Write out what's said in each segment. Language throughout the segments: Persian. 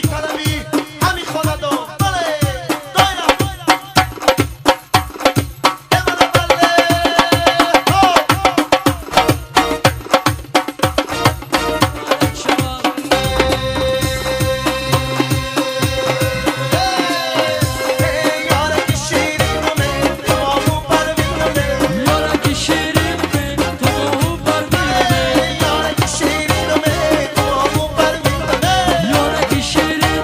میطلبی همین خواند و بله دایرم ببره بله یارکی شیرین و مهر ماهو پروینه یارکی شیرین من تو ماهو پروینه یارکی شیرین و مهر ماهو پروینه یارکی شیرین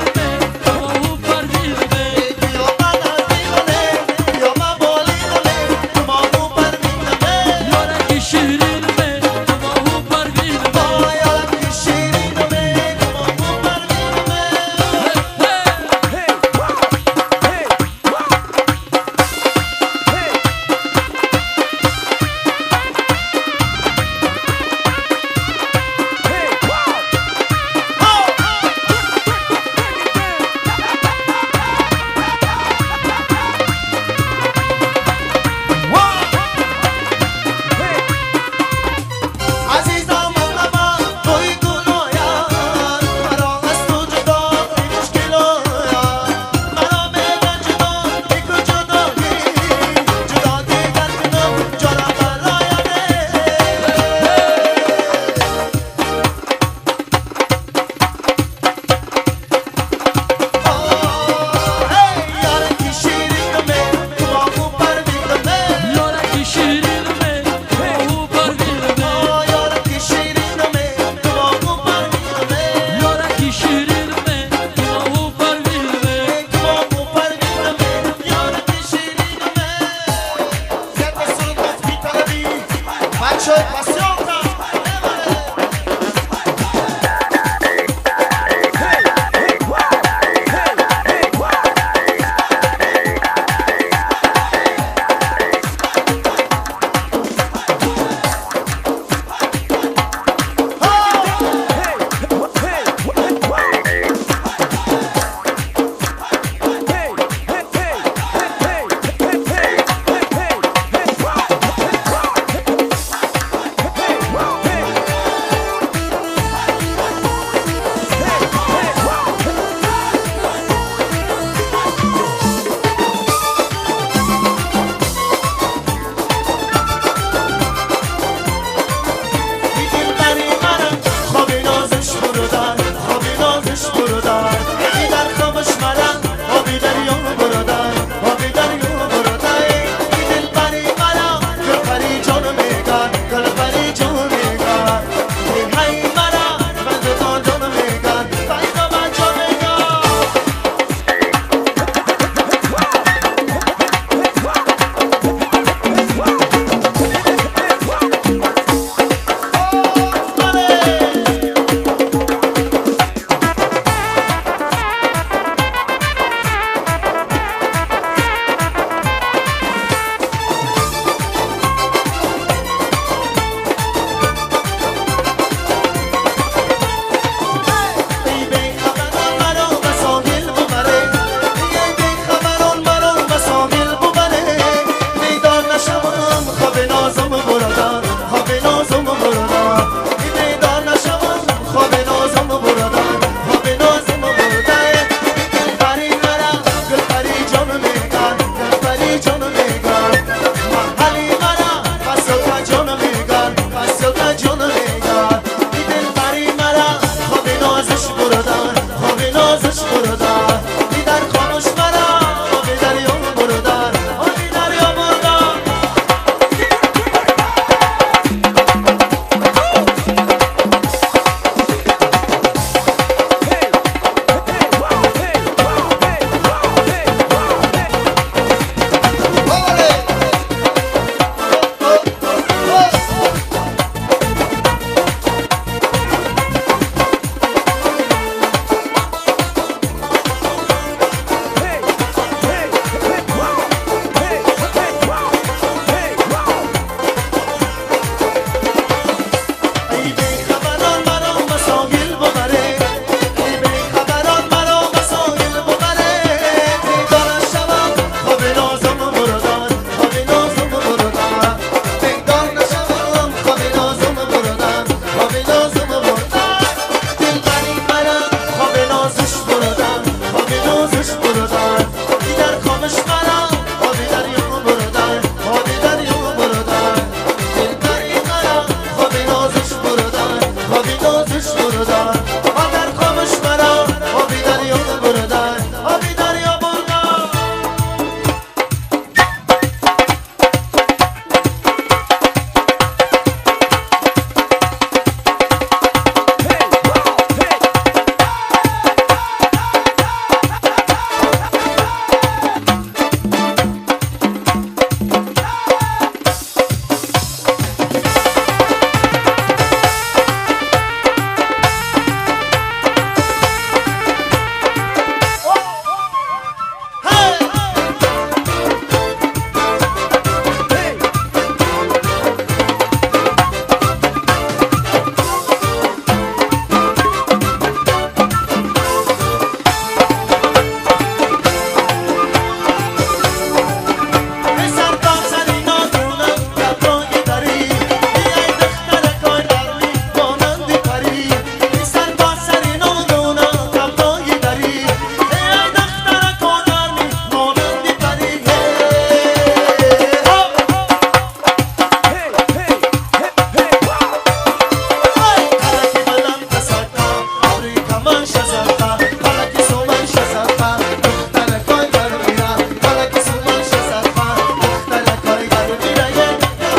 سومن شزرقا خالکی سومن شزرقا دختر کای در میرا خالکی سومن شزرقا دختر کای در میرا یه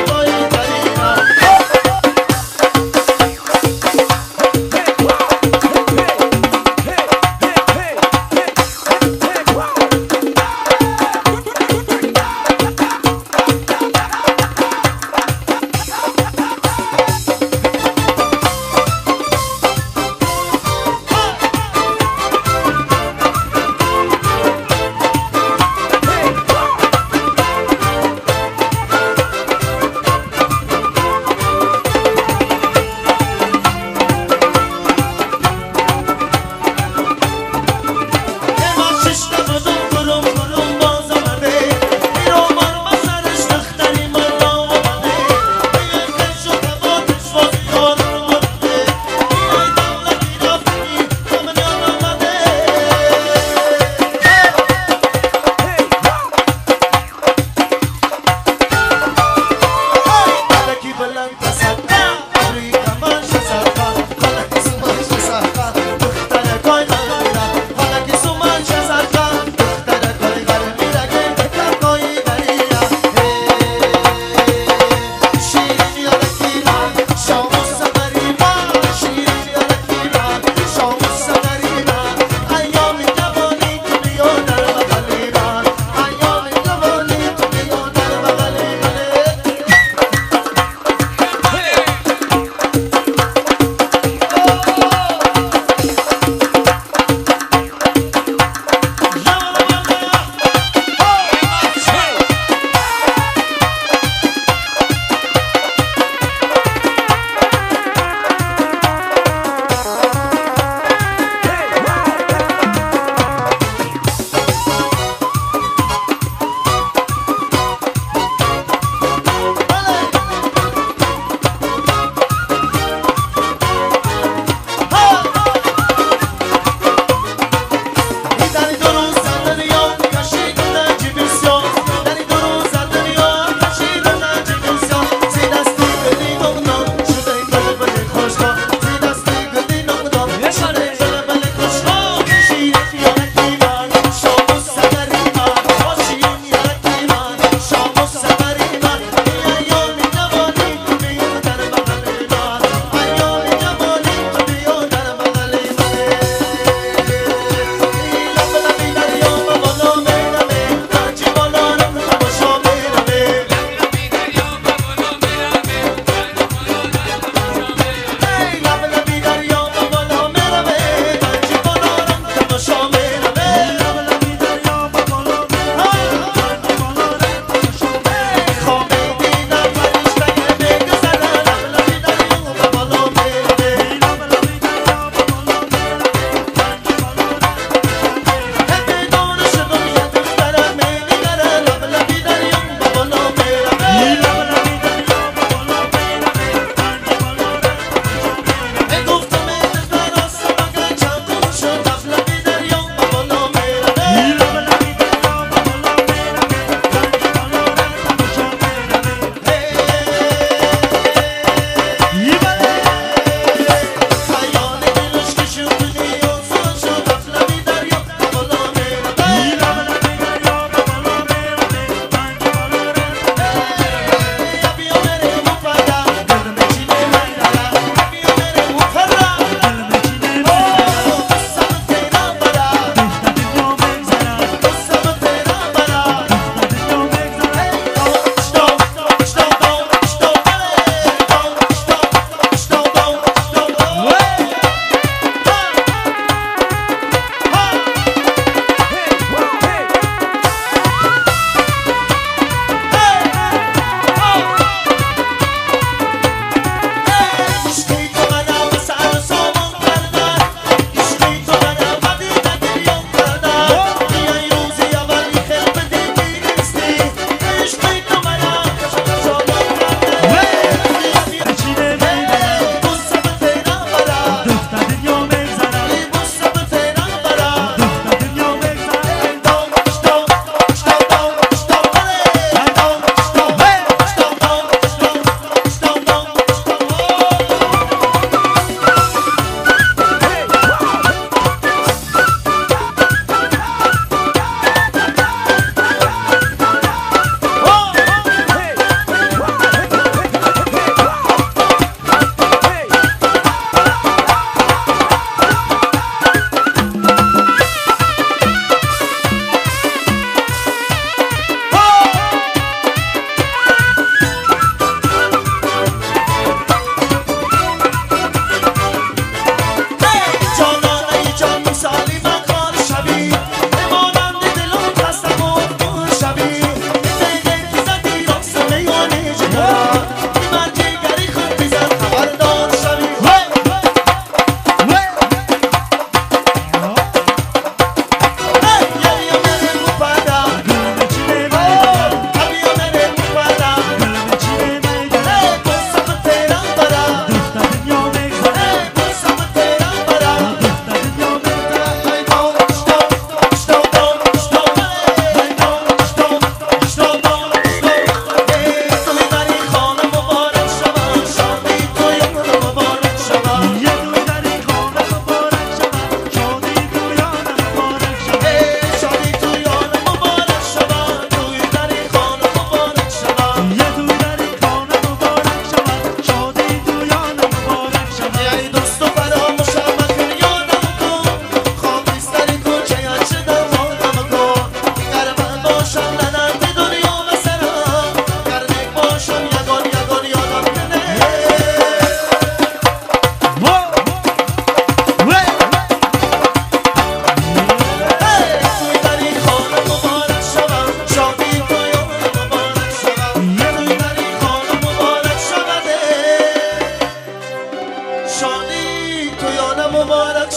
کای در میرا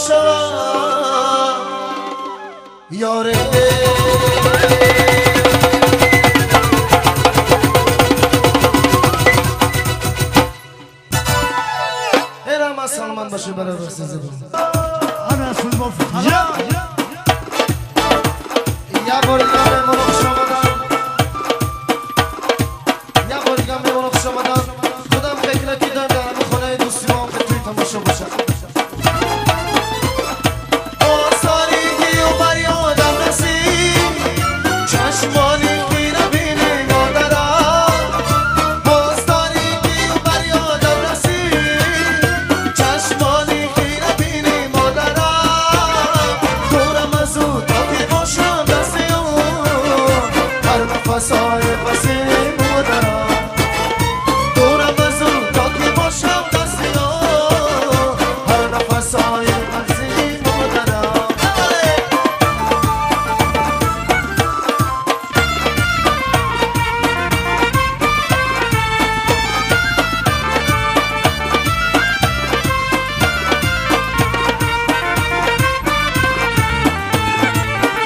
شوم یار ایرم از سلمان باشه برای رسیزه انا في الموفق یا بارگاه میمونم شمادم یا بارگاه میمونم شمادم خودم فکر نکیدم در خونه دوستی ما که توی تماشا باشه آسانی و بری آدم رسید چشمانی که نبینی مادرم آسانی و بری آدم رسید چشمانی که نبینی مادرم دورم از او تا که باشم دستی اون هر نفسای بسی مادرم دورم از او تا که باشم دستی اون هر نفسای بسی مادرم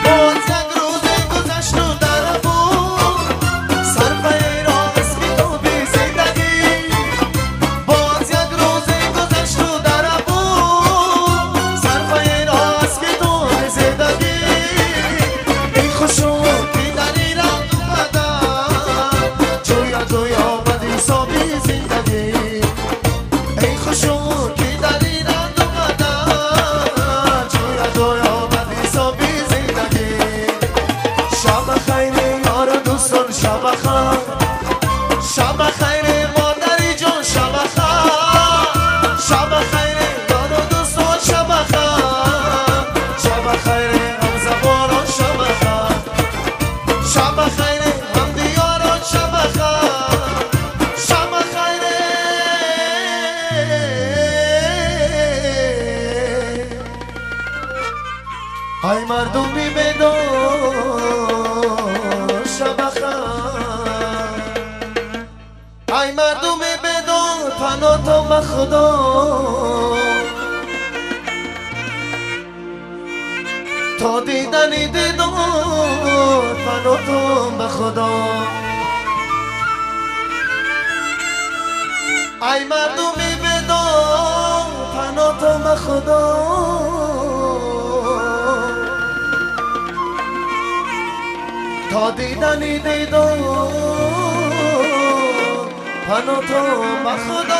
باز یک روز گذشت و در بود صرفه راست که تو بی زندگی باز یک روز گذشت و در بود صرفه راست که تو بی زندگی ای خوشو که در این رنگ اومدم جویا جویا بدی سابی زندگی ای خوشو که در این رنگ اومدم جویا جویا بدی سابی زندگی شب خیر یار دوستان شب خیر شب خیر مادری جان شب خیر شب خیر یار دوستان شب خیر شب خیر هم زبانان شب خیر شب خیر هم دیاران شب خیر شب خیر ای مردمی بدار شب خیر ای مردمی بدار پناه تو به خدا تا دیدنی دیدار پناه تو به خدا ای مردمی بدار پناه تو به خدا تا دیدنی دیدار پناه تو به خدا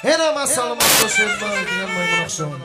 اینم از سلامت باشید من دیگر مایمون اخشام